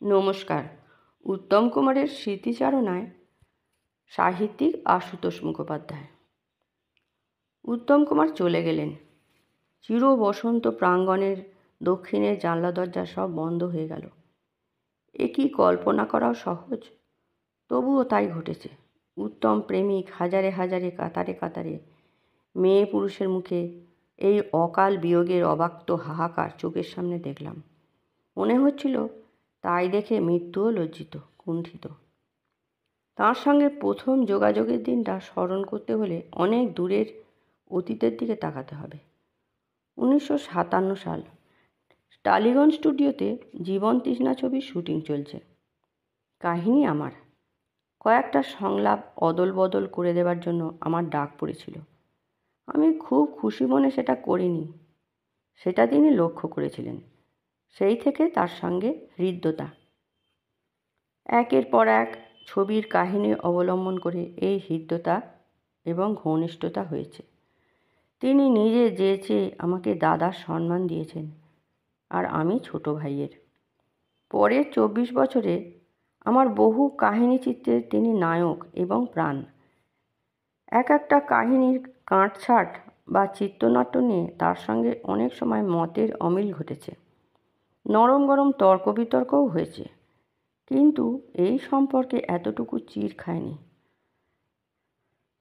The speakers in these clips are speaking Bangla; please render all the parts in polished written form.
নমস্কার। উত্তম কুমারের স্মৃতিচারণায় সাহিত্যিক আশুতোষ মুখোপাধ্যায়। উত্তম কুমার চলে গেলেন। চির বসন্ত প্রাঙ্গণের দক্ষিণের জানলা দরজা সব বন্ধ হয়ে গেল। এ কি কল্পনা করাও সহজ? তবুও তাই ঘটেছে। উত্তম প্রেমিক হাজারে হাজারে কাতারে কাতারে মেয়ে পুরুষের মুখে এই অকাল বিয়োগের অব্যক্ত হাহাকার চোখের সামনে দেখলাম। মনে হচ্ছিল তাই দেখে মৃত্যুও লজ্জিত, কুণ্ঠিত। তাঁর সঙ্গে প্রথম যোগাযোগের দিনটা স্মরণ করতে হলে অনেক দূরের অতীতের দিকে তাকাতে হবে। 1957 সাল। টালিগঞ্জ স্টুডিওতে জীবন তৃষ্ণা ছবির শুটিং চলছে। কাহিনী আমার। কয়েকটা সংলাপ অদল বদল করে দেবার জন্য আমার ডাক পড়েছিল। আমি খুব খুশি মনে সেটা করিনি। সেটা তিনি লক্ষ্য করেছিলেন। সেই থেকে তার সঙ্গে হৃদ্যতা। একের পর এক ছবির কাহিনী অবলম্বন করে এই হৃদ্যতা এবং ঘনিষ্ঠতা হয়েছে। তিনি নিজে চেয়ে আমাকে দাদার সম্মান দিয়েছেন, আর আমি ছোট ভাইয়ের। পরের 24 বছরে আমার বহু কাহিনী চিত্রের তিনি নায়ক এবং প্রাণ। এক একটা কাহিনীর কাটছাঁট বা চিত্রনাট্য নিয়ে তার সঙ্গে অনেক সময় মতের অমিল ঘটেছে। নরম গরম তর্ক বিতর্কও হয়েছে, কিন্তু এই সম্পর্কে এতটুকু চির খায়নি।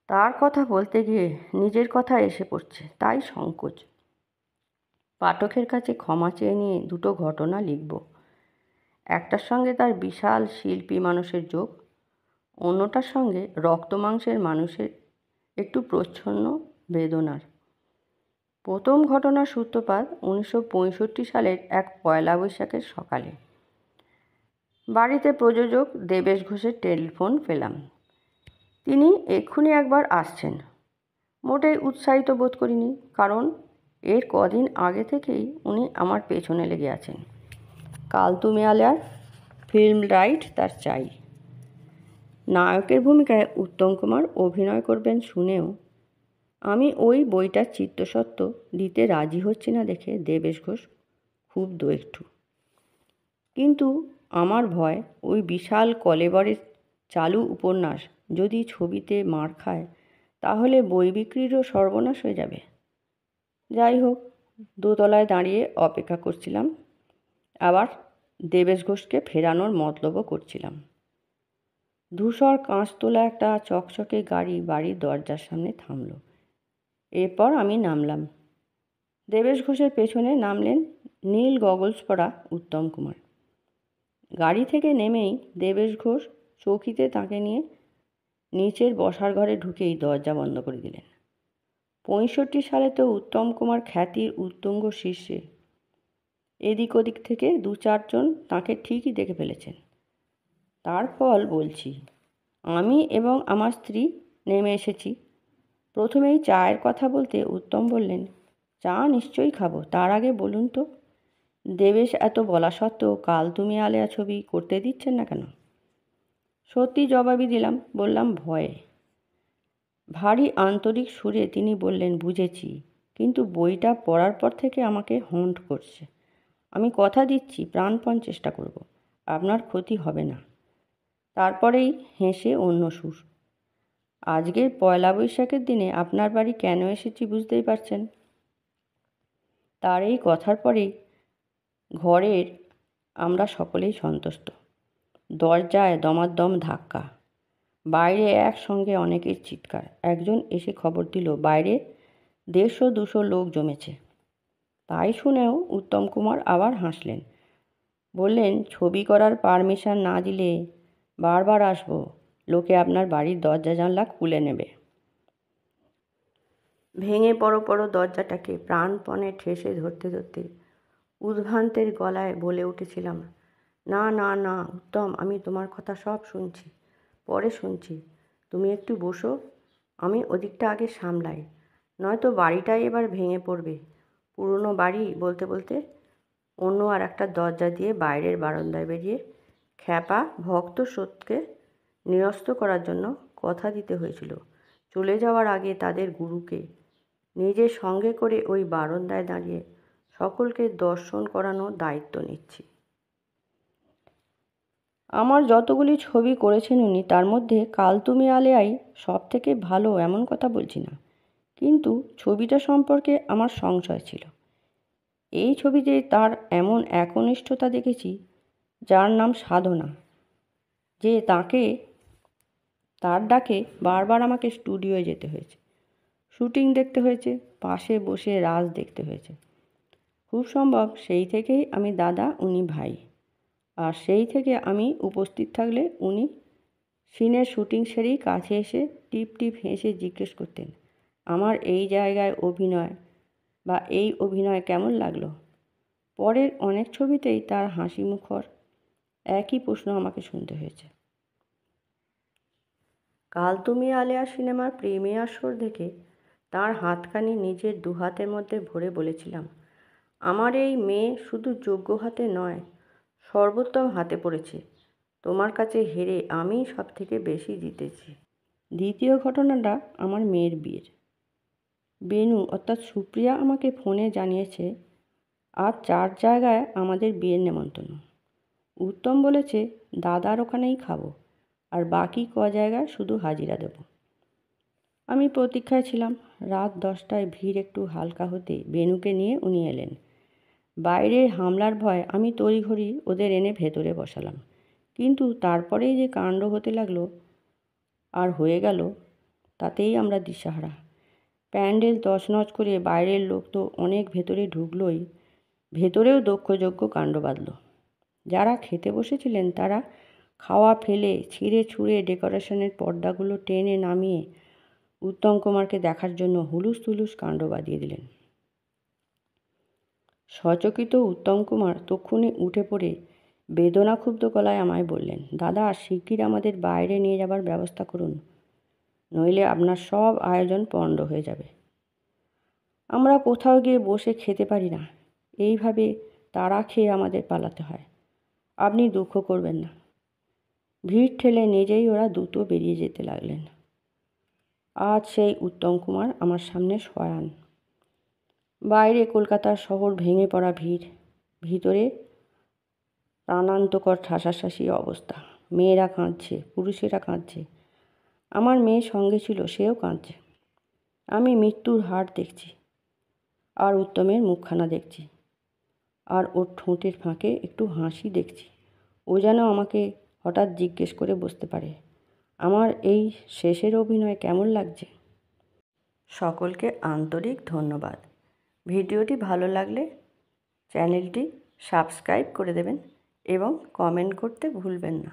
তার কথা বলতে গিয়ে নিজের কথা এসে পড়ছে, তাই সংকোচ। পাঠকের কাছে ক্ষমা চেয়ে নিয়ে দুটো ঘটনা লিখব। একটার সঙ্গে তার বিশাল শিল্পী মানুষের যোগ, অন্যটার সঙ্গে রক্ত মাংসের মানুষের একটু প্রচ্ছন্ন বেদনার। প্রথম ঘটনার সূত্রপাত 1965 সালের এক পয়লা বৈশাখের সকালে। বাড়িতে প্রযোজক দেবেশ ঘোষের টেলিফোন পেলাম। তিনি এক্ষুনি একবার আসছেন। মোটেই উৎসাহিত বোধ করিনি, কারণ এর কদিন আগে থেকেই উনি আমার পেছনে লেগে আছেন। কাল তুমি আলিয়ার ফিল্ম রাইট তার চাই। নায়কের ভূমিকায় উত্তম কুমার অভিনয় করবেন শুনেও আমি ওই বইটার চিত্তস্বত্ব দিতে রাজি হচ্ছি না দেখে দেবেশ ঘোষ খুব একটু। কিন্তু আমার ভয়, ওই বিশাল কলেবরের চালু উপন্যাস যদি ছবিতে মার খায়, তাহলে বই বিক্রিরও সর্বনাশ হয়ে যাবে। যাই হোক, দোতলায় দাঁড়িয়ে অপেক্ষা করছিলাম, আবার দেবেশ ঘোষকে ফেরানোর মতলবও করছিলাম। ধূসর কাঁচ তোলা একটা চকচকে গাড়ি বাড়ির দরজার সামনে থামল। এরপর আমি নামলাম। দেবেশ ঘোষের পেছনে নামলেন নীল গগলস পরা উত্তম কুমার। গাড়ি থেকে নেমেই দেবেশ ঘোষ চৌকিতে তাকে নিয়ে নিচের বসার ঘরে ঢুকেই দরজা বন্ধ করে দিলেন। 65 সালে তো উত্তম কুমার খ্যাতির উত্তুঙ্গ শীর্ষে। এদিক ওদিক থেকে 2-4 জন তাঁকে ঠিকই দেখে ফেলেছেন। তার ফল বলছি। আমি এবং আমার স্ত্রী নেমে এসেছি। প্রথমেই চায়ের কথা বলতে উত্তম বললেন, চা নিশ্চয়ই খাবো, তার আগে বলুন তো দেবেশ এত বলা সত্ত্বেও কাল তুমি আলিয়া ছবি করতে দিচ্ছেন না কেন? সত্যি জবাবই দিলাম, বললাম ভয়ে। ভারী আন্তরিক সুরে তিনি বললেন, বুঝেছি, কিন্তু বইটা পড়ার পর থেকে আমাকে হন্ট করছে। আমি কথা দিচ্ছি প্রাণপণ চেষ্টা করব, আপনার ক্ষতি হবে না। তারপরেই হেসে অন্য সুর, আজকের পয়লা বৈশাখের দিনে আপনার বাড়ি কেন এসেছি বুঝতেই পারছেন। তার এই কথার পরেই ঘরের আমরা সকলেই সন্তুষ্ট। দরজায় দমাদম ধাক্কা, বাইরে একসঙ্গে অনেকের চিৎকার। একজন এসে খবর দিল বাইরে 150-200 লোক জমেছে। তাই শুনেও উত্তম কুমার আবার হাসলেন, বললেন, ছবি করার পারমিশন না দিলে বারবার আসবো, লোকে আপনার বাড়ির দরজা জানলা খুলে নেবে। ভেঙে পড়ো দরজাটাকে প্রাণপণে ঠেসে ধরতে ধরতে উদ্ভ্রান্তের গলায় বলে উঠেছিলাম, না না না উত্তম, আমি তোমার কথা সব শুনছি, পরে শুনছি। তুমি একটু বসো, আমি ওদিকটা আগে সামলাই, নয়তো বাড়িটাই এবার ভেঙে পড়বে। পুরনো বাড়ি বলতে বলতে অন্য আর একটা দরজা দিয়ে বাইরের বারান্দায় বেরিয়ে খ্যাপা ভক্ত স্রোতকে নিরস্ত করার জন্য কথা দিতে হয়েছিল। চলে যাওয়ার আগে তাদের গুরুকে নিজের সঙ্গে করে ওই বারান্দায় দাঁড়িয়ে সকলকে দর্শন করানোর দায়িত্ব নিচ্ছি। আমার যতগুলি ছবি করেছেন উনি, তার মধ্যে কাল তুমি আলেয়াই সব থেকে ভালো এমন কথা বলছি না, কিন্তু ছবিটা সম্পর্কে আমার সংশয় ছিল। এই ছবিতে তার এমন একনিষ্ঠতা দেখেছি, যার নাম সাধনা, যে তার ডাকে বারবার আমাকে স্টুডিওয়ে যেতে হয়েছে, শুটিং দেখতে হয়েছে, পাশে বসে রাজ দেখতে হয়েছে। খুব সম্ভব সেই থেকেই আমি দাদা, উনি ভাই। আর সেই থেকে আমি উপস্থিত থাকলে উনি সিনের শুটিং সেরেই কাছে এসে টিপ টিপ হেসে জিজ্ঞেস করতেন, আমার এই জায়গায় অভিনয় বা এই অভিনয় কেমন লাগলো। পরের অনেক ছবিতেই তার হাসি মুখর একই প্রশ্ন আমাকে শুনতে হয়েছে। কাল তুমি আলেয়া সিনেমার প্রিমিয়ার শো দেখে তার হাতখানি নিজের দুহাতের মধ্যে ভরে বলেছিলাম, আমার এই মেয়ে শুধু যোগ্য হাতে নয়, সর্বোত্তম হাতে পড়েছে। তোমার কাছে হেরে আমি সব থেকে বেশি জিতেছি। দ্বিতীয় ঘটনাটা আমার মেয়ের বিয়ের। বেনু অর্থাৎ সুপ্রিয়া আমাকে ফোনে জানিয়েছে আজ 4 জায়গায় আমাদের বিয়ের নেমন্তন্ন। উত্তম বলেছে দাদার ওখানেই খাবো, আর বাকি জায়গায় শুধু হাজিরা দেব। আমি প্রতীক্ষায় ছিলাম। রাত 10টায় ভিড় একটু হালকা হতে বেনুকে নিয়ে উনি এলেন। বাইরের হামলার ভয় আমি তড়িঘড়ি ওদের এনে ভেতরে বসালাম, কিন্তু তারপরেই যে কাণ্ড হতে লাগলো আর হয়ে গেল, তাতেই আমরা দিশাহারা। প্যান্ডেল তছনছ করে বাইরের লোক তো অনেক ভেতরে ঢুকলোই, ভেতরেও দক্ষযজ্ঞ কাণ্ড বাঁধল। যারা খেতে বসেছিলেন তারা খাওয়া ফেলে ছিঁড়ে ছুঁড়ে ডেকোরেশনের পর্দাগুলো টেনে নামিয়ে উত্তম কুমারকে দেখার জন্য হুলুস থুলুস কাণ্ড বাঁধিয়ে দিলেন। সচকিত উত্তম কুমার তক্ষুনি উঠে পড়ে বেদনাক্ষুব্ধ গলায় আমায় বললেন, দাদা শিগগির আমাদের বাইরে নিয়ে যাবার ব্যবস্থা করুন, নইলে আপনার সব আয়োজন পণ্ড হয়ে যাবে। আমরা কোথাও গিয়ে বসে খেতে পারি না, এইভাবে তাড়া খেয়ে আমাদের পালাতে হয়। আপনি দুঃখ করবেন না। ভিড় ঠেলে নিজেই ওরা দ্রুত বেরিয়ে যেতে লাগলেন। আজ সেই উত্তম কুমার আমার সামনে শয়ান। বাইরে কলকাতার শহর ভেঙে পড়া ভিড়, ভিতরে প্রাণান্তকর ঠাসাঠাসি অবস্থা। মেয়েরা কাঁদছে, পুরুষেরা কাঁদছে। আমার মেয়ে সঙ্গে ছিল, সেও কাঁদছে। আমি মৃত্যুর হাট দেখছি, আর উত্তমের মুখখানা দেখছি, আর ওর ঠোঁটের ফাঁকে একটু হাসি দেখছি। ও যেন আমাকে হঠাৎ জিজ্ঞেস করে বসতে পারে, আমার এই শেষের অভিনয় কেমন লাগছে। সকলকে আন্তরিক ধন্যবাদ। ভিডিওটি ভালো লাগলে চ্যানেলটি সাবস্ক্রাইব করে দেবেন এবং কমেন্ট করতে ভুলবেন না।